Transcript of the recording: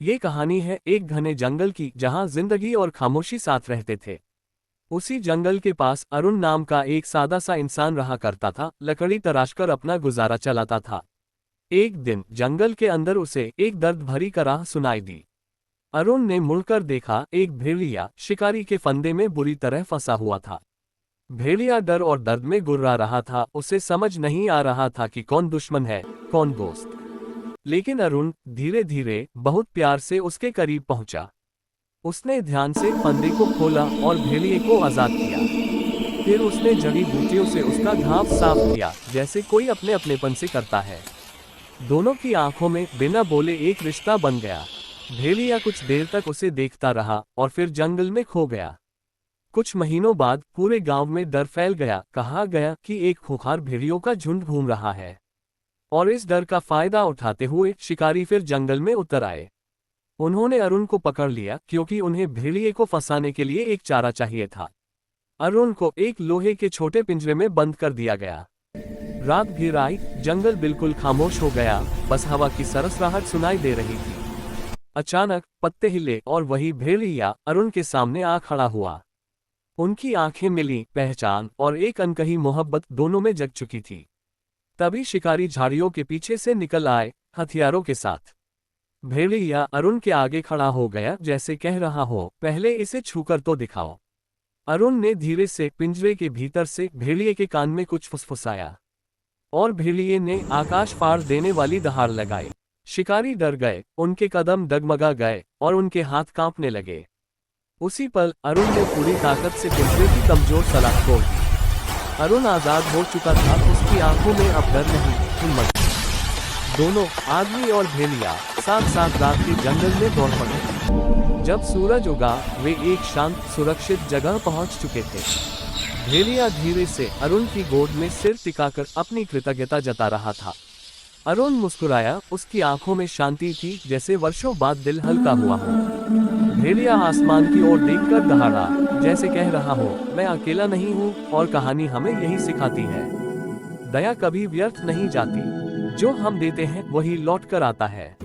ये कहानी है एक घने जंगल की जहां जिंदगी और खामोशी साथ रहते थे। उसी जंगल के पास अरुण नाम का एक सादा सा इंसान रहा करता था, लकड़ी तराशकर अपना गुजारा चलाता था। एक दिन जंगल के अंदर उसे एक दर्द भरी कराह सुनाई दी। अरुण ने मुड़कर देखा, एक भेड़िया शिकारी के फंदे में बुरी तरह फंसा हुआ था। भेड़िया डर और दर्द में गुर्रा रहा था, उसे समझ नहीं आ रहा था कि कौन दुश्मन है, कौन दोस्त। लेकिन अरुण धीरे धीरे बहुत प्यार से उसके करीब पहुंचा। उसने ध्यान से फंदे को खोला और भेड़िए को आजाद किया। फिर उसने जड़ी बूटियों से उसका घाव साफ किया, जैसे कोई अपने अपनेपन से करता है। दोनों की आंखों में बिना बोले एक रिश्ता बन गया। भेड़िया कुछ देर तक उसे देखता रहा और फिर जंगल में खो गया। कुछ महीनों बाद पूरे गांव में डर फैल गया। कहा गया कि एक खूंखार भेड़ियों का झुंड घूम रहा है, और इस डर का फायदा उठाते हुए शिकारी फिर जंगल में उतर आए। उन्होंने अरुण को पकड़ लिया क्योंकि उन्हें भेड़िए को फंसाने के लिए एक चारा चाहिए था। अरुण को एक लोहे के छोटे पिंजरे में बंद कर दिया गया। रात घिर आई, जंगल बिल्कुल खामोश हो गया, बस हवा की सरसराहट सुनाई दे रही थी। अचानक पत्ते हिले और वही भेड़िया अरुण के सामने आ खड़ा हुआ। उनकी आंखें मिली, पहचान और एक अनकही मोहब्बत दोनों में जग चुकी थी। तभी शिकारी झाड़ियों के पीछे से निकल आए, हथियारों के साथ। भेड़िया अरुण के आगे खड़ा हो गया, जैसे कह रहा हो, पहले इसे छूकर तो दिखाओ। अरुण ने धीरे से पिंजरे के भीतर से भेड़िए के कान में कुछ फुसफुसाया, और भेड़िए ने आकाश फाड़ देने वाली दहाड़ लगाई। शिकारी डर गए, उनके कदम डगमगा गए और उनके हाथ कांपने लगे। उसी पल अरुण ने पूरी ताकत से पिंजरे की कमजोर सलाख तोड़ दी। अरुण आजाद हो चुका था, उसकी आंखों में अब डर नहीं, हिम्मत। दोनों आदमी और भेड़िया साथ साथ रात के जंगल में दौड़ पड़े। जब सूरज उगा वे एक शांत सुरक्षित जगह पहुंच चुके थे। भेड़िया धीरे से अरुण की गोद में सिर टिकाकर अपनी कृतज्ञता जता रहा था। अरुण मुस्कुराया, उसकी आंखों में शांति थी, जैसे वर्षों बाद दिल हल्का हुआ हो। भेड़िया आसमान की ओर देखकर दहाड़ा, जैसे कह रहा हो, मैं अकेला नहीं हूँ। और कहानी हमें यही सिखाती है, दया कभी व्यर्थ नहीं जाती। जो हम देते हैं वही लौट कर आता है।